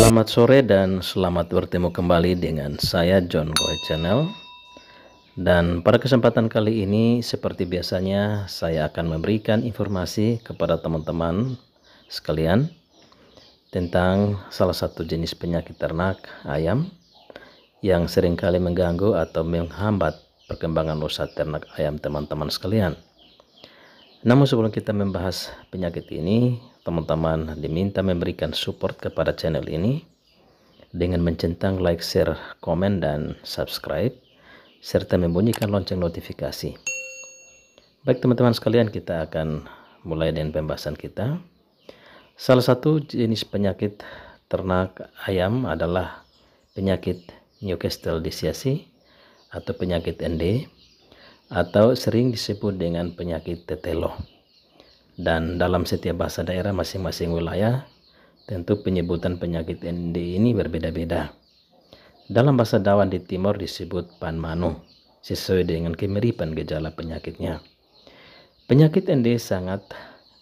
Selamat sore dan selamat bertemu kembali dengan saya John Boy Channel. Dan pada kesempatan kali ini seperti biasanya saya akan memberikan informasi kepada teman-teman sekalian tentang salah satu jenis penyakit ternak ayam yang seringkali mengganggu atau menghambat perkembangan usaha ternak ayam teman-teman sekalian. Namun sebelum kita membahas penyakit ini, teman-teman diminta memberikan support kepada channel ini dengan mencentang like, share, komen, dan subscribe, serta membunyikan lonceng notifikasi. Baik teman-teman sekalian, kita akan mulai dengan pembahasan kita. Salah satu jenis penyakit ternak ayam adalah penyakit Newcastle disease atau penyakit ND, atau sering disebut dengan penyakit tetelo. Dan dalam setiap bahasa daerah masing-masing wilayah, tentu penyebutan penyakit ND ini berbeda-beda. Dalam bahasa Dawan di Timur disebut panmanu, sesuai dengan kemiripan gejala penyakitnya. Penyakit ND sangat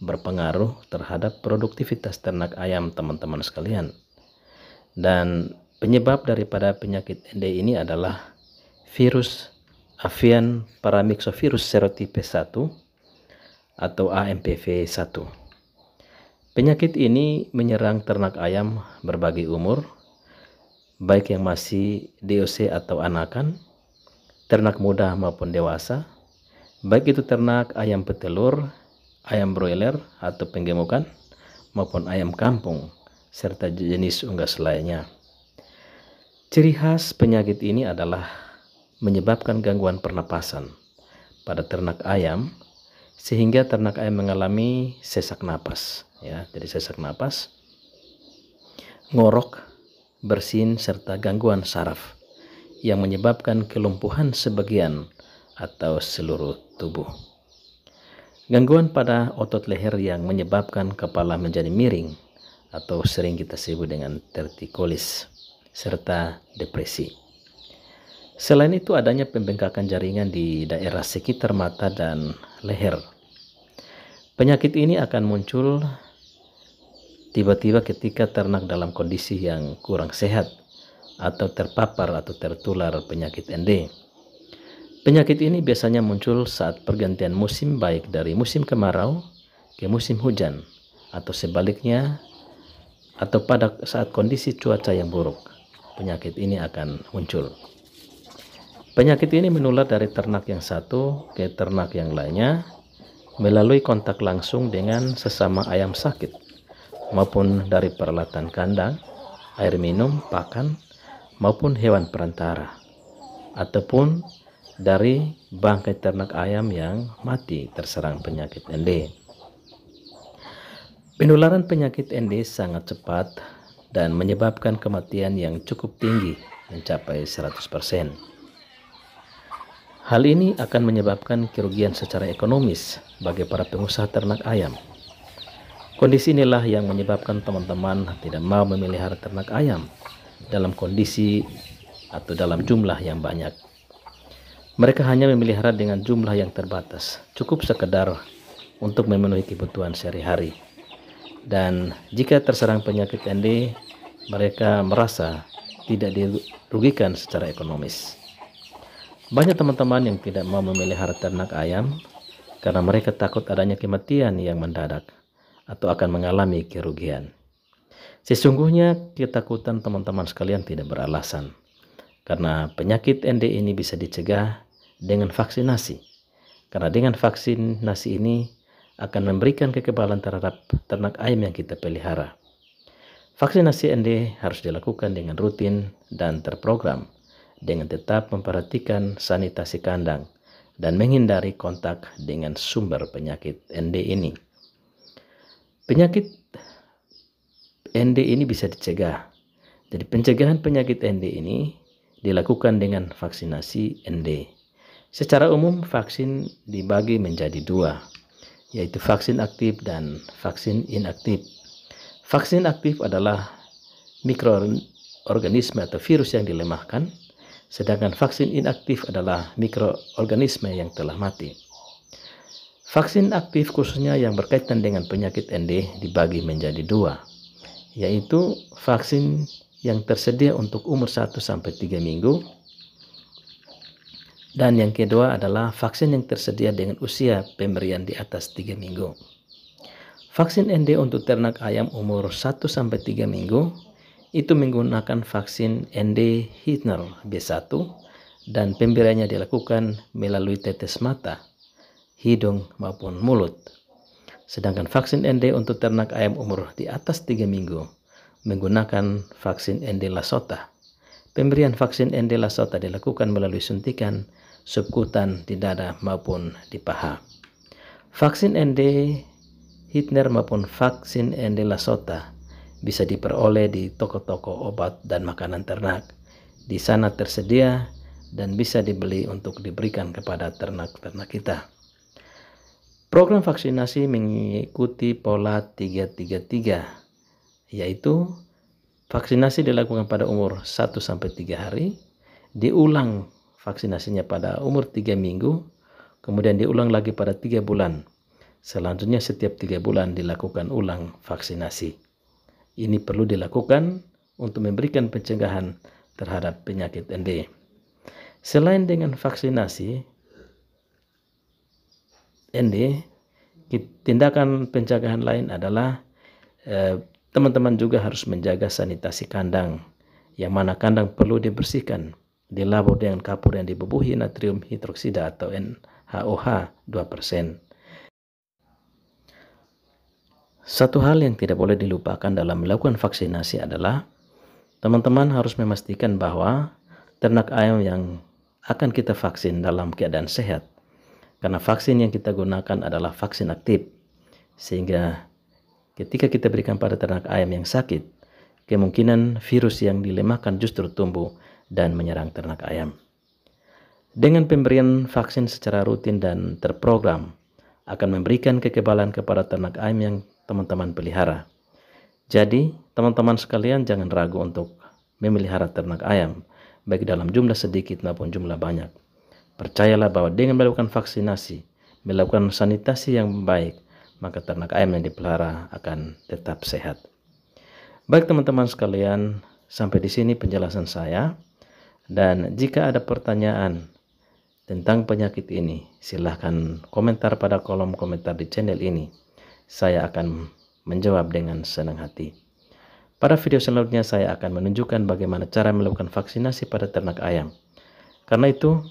berpengaruh terhadap produktivitas ternak ayam teman-teman sekalian. Dan penyebab daripada penyakit ND ini adalah virus Avian Paramyxovirus serotype 1 atau AMPV1. Penyakit ini menyerang ternak ayam berbagai umur, baik yang masih DOC atau anakan, ternak muda maupun dewasa, baik itu ternak ayam petelur, ayam broiler atau penggemukan, maupun ayam kampung, serta jenis unggas lainnya. Ciri khas penyakit ini adalah menyebabkan gangguan pernapasan pada ternak ayam, sehingga ternak ayam mengalami sesak napas. Jadi sesak napas, ngorok, bersin, serta gangguan saraf yang menyebabkan kelumpuhan sebagian atau seluruh tubuh. Gangguan pada otot leher yang menyebabkan kepala menjadi miring atau sering kita sebut dengan torticollis, serta depresi. Selain itu adanya pembengkakan jaringan di daerah sekitar mata dan leher. Penyakit ini akan muncul tiba-tiba ketika ternak dalam kondisi yang kurang sehat atau terpapar atau tertular penyakit ND. Penyakit ini biasanya muncul saat pergantian musim, baik dari musim kemarau ke musim hujan atau sebaliknya, atau pada saat kondisi cuaca yang buruk. Penyakit ini akan muncul. Penyakit ini menular dari ternak yang satu ke ternak yang lainnya melalui kontak langsung dengan sesama ayam sakit, maupun dari peralatan kandang, air minum, pakan, maupun hewan perantara, ataupun dari bangkai ternak ayam yang mati terserang penyakit ND. Penularan penyakit ND sangat cepat dan menyebabkan kematian yang cukup tinggi, mencapai 100%. Hal ini akan menyebabkan kerugian secara ekonomis bagi para pengusaha ternak ayam. Kondisi inilah yang menyebabkan teman-teman tidak mau memelihara ternak ayam dalam kondisi atau dalam jumlah yang banyak. Mereka hanya memelihara dengan jumlah yang terbatas, cukup sekedar untuk memenuhi kebutuhan sehari-hari. Dan jika terserang penyakit ND, mereka merasa tidak dirugikan secara ekonomis. Banyak teman-teman yang tidak mau memelihara ternak ayam karena mereka takut adanya kematian yang mendadak atau akan mengalami kerugian. Sesungguhnya ketakutan teman-teman sekalian tidak beralasan, karena penyakit ND ini bisa dicegah dengan vaksinasi. Karena dengan vaksinasi ini akan memberikan kekebalan terhadap ternak ayam yang kita pelihara. Vaksinasi ND harus dilakukan dengan rutin dan terprogram, dengan tetap memperhatikan sanitasi kandang dan menghindari kontak dengan sumber penyakit ND ini. Penyakit ND ini bisa dicegah. Jadi pencegahan penyakit ND ini dilakukan dengan vaksinasi ND. Secara umum vaksin dibagi menjadi dua, yaitu vaksin aktif dan vaksin inaktif. Vaksin aktif adalah mikroorganisme atau virus yang dilemahkan, sedangkan vaksin inaktif adalah mikroorganisme yang telah mati. Vaksin aktif khususnya yang berkaitan dengan penyakit ND dibagi menjadi dua, yaitu vaksin yang tersedia untuk umur 1-3 minggu. Dan yang kedua adalah vaksin yang tersedia dengan usia pemberian di atas 3 minggu. Vaksin ND untuk ternak ayam umur 1-3 minggu itu menggunakan vaksin ND Hitner B1 dan pemberiannya dilakukan melalui tetes mata, hidung maupun mulut. Sedangkan vaksin ND untuk ternak ayam umur di atas 3 minggu menggunakan vaksin ND Lasota. Pemberian vaksin ND Lasota dilakukan melalui suntikan subkutan di dada maupun di paha. Vaksin ND Hitner maupun vaksin ND Lasota bisa diperoleh di toko-toko obat dan makanan ternak. Di sana tersedia dan bisa dibeli untuk diberikan kepada ternak-ternak kita. Program vaksinasi mengikuti pola 333, yaitu vaksinasi dilakukan pada umur 1-3 hari, diulang vaksinasinya pada umur 3 minggu, kemudian diulang lagi pada 3 bulan. Selanjutnya setiap 3 bulan dilakukan ulang vaksinasi. Ini perlu dilakukan untuk memberikan pencegahan terhadap penyakit ND. Selain dengan vaksinasi ND, tindakan pencegahan lain adalah teman-teman juga harus menjaga sanitasi kandang, yang mana kandang perlu dibersihkan, dilabur dengan kapur yang dibubuhi natrium hidroksida atau NaOH 2%. Satu hal yang tidak boleh dilupakan dalam melakukan vaksinasi adalah teman-teman harus memastikan bahwa ternak ayam yang akan kita vaksin dalam keadaan sehat, karena vaksin yang kita gunakan adalah vaksin aktif, sehingga ketika kita berikan pada ternak ayam yang sakit, kemungkinan virus yang dilemahkan justru tumbuh dan menyerang ternak ayam. Dengan pemberian vaksin secara rutin dan terprogram akan memberikan kekebalan kepada ternak ayam yang teman-teman pelihara. Jadi, teman-teman sekalian jangan ragu untuk memelihara ternak ayam, baik dalam jumlah sedikit maupun jumlah banyak. Percayalah bahwa dengan melakukan vaksinasi, melakukan sanitasi yang baik, maka ternak ayam yang dipelihara akan tetap sehat. Baik teman-teman sekalian, sampai di sini penjelasan saya. Dan jika ada pertanyaan tentang penyakit ini, silahkan komentar pada kolom komentar di channel ini. Saya akan menjawab dengan senang hati. Pada video selanjutnya saya akan menunjukkan bagaimana cara melakukan vaksinasi pada ternak ayam. Karena itu,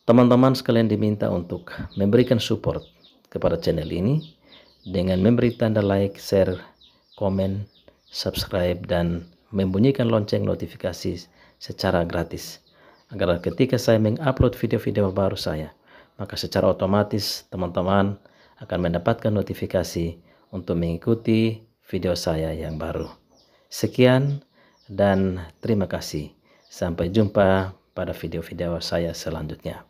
teman-teman sekalian diminta untuk memberikan support kepada channel ini dengan memberi tanda like, share, komen, subscribe, dan membunyikan lonceng notifikasi secara gratis, agar ketika saya mengupload video-video baru saya, maka secara otomatis teman-teman akan mendapatkan notifikasi untuk mengikuti video saya yang baru. Sekian dan terima kasih. Sampai jumpa pada video-video saya selanjutnya.